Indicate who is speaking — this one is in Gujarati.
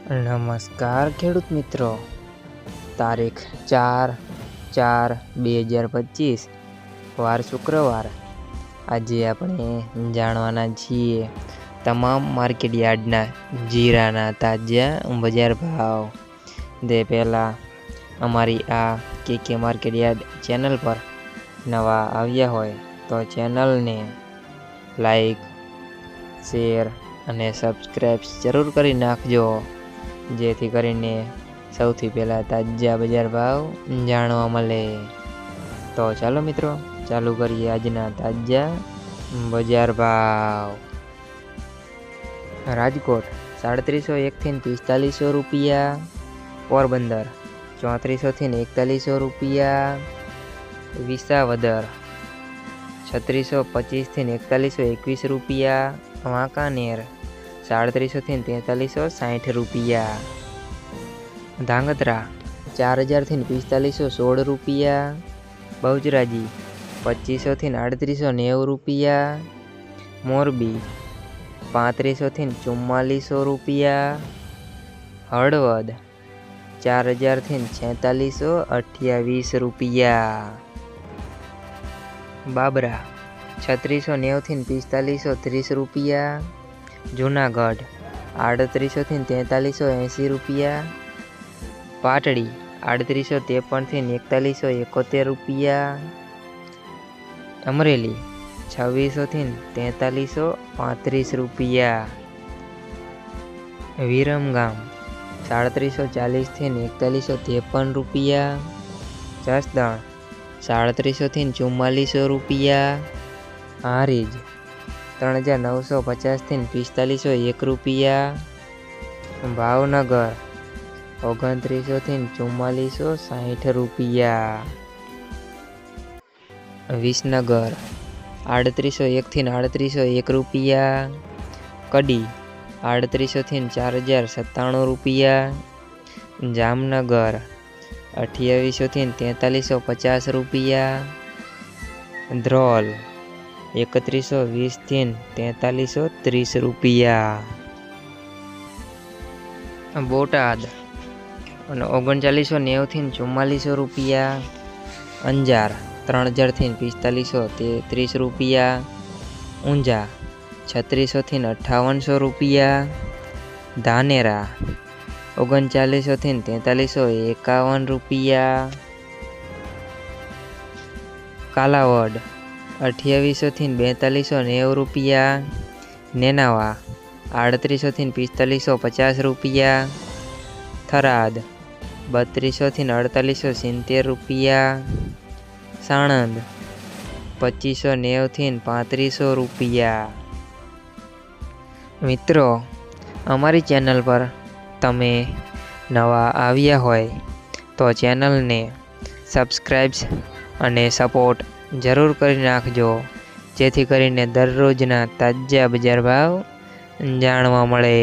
Speaker 1: નમસ્કાર ખેડૂત મિત્રો, તારીખ 4/4/2025 વાર શુક્રવાર। આજે આપણે જાણવાના છીએ તમામ માર્કેટ યાર્ડના જીરાના તાજા બજાર ભાવ। તે પહેલાં અમારી આ કે માર્કેટ યાર્ડ ચેનલ પર નવા આવ્યા હોય તો ચેનલને લાઈક, શેર અને સબસ્ક્રાઈબ જરૂર કરી નાખજો, જેથી કરીને સૌથી પહેલાં તાજા બજાર ભાવ જાણવા મળે। તો ચાલો મિત્રો, ચાલુ કરીએ આજના તાજા બજાર ભાવ। રાજકોટ 3701 થી 4500 રૂપિયા, પોરબંદર 3400 થી 4100 રૂપિયા, વિસાવદર 3625 થી 4121 રૂપિયા, વાંકાનેર 3700 થી 4360 રૂપિયા, ધાંગધ્રા 4000 થી 4516 રૂપિયા, બહુચરાજી 2500 થી 3890 રૂપિયા, મોરબી 3500 થી 4400 રૂપિયા, હળવદ 4000 થી 4628 રૂપિયા, બાબરા 3690 થી 4530 રૂપિયા, જૂનાગઢ 3800 થી 4380 રૂપિયા, પાટડી 3853 થી 4171 રૂપિયા, અમરેલી 2600 થી 4335 રૂપિયા, વિરમગામ 3740 થી 4153 રૂપિયા, જસદણ 3700 થી 4400 રૂપિયા, હારીજ 3950 થી 4501 રૂપિયા, ભાવનગર 2900 થી 4460 રૂપિયા, વિસનગર 3801 થી 3801 રૂપિયા, કડી 3800 થી 4097 રૂપિયા, જામનગર 2800 થી 4350 રૂપિયા, ધ્રોલ 3120 થી 4330 રૂપિયા, બોટાદ 3990 થી 4400 રૂપિયા, અંજાર 3000 થી 4533 રૂપિયા, ઊંઝા 3600 થી 5800 રૂપિયા, ધાનેરા 3900 થી 4351 રૂપિયા, કાલાવડ 2800 થી 4290 રૂપિયા, નેનાવા 3800 થી 4550 રૂપિયા, થરાદ 3200 થી 4870 રૂપિયા, સાણંદ 2590 થી 3500 રૂપિયા। મિત્રો, અમારી ચેનલ પર તમે નવા આવ્યા હોય તો ચેનલને સબસ્ક્રાઈબ અને સપોર્ટ જરૂર કરી નાખજો, જેથી કરીને દરરોજના તાજા બજાર ભાવ જાણવા મળે।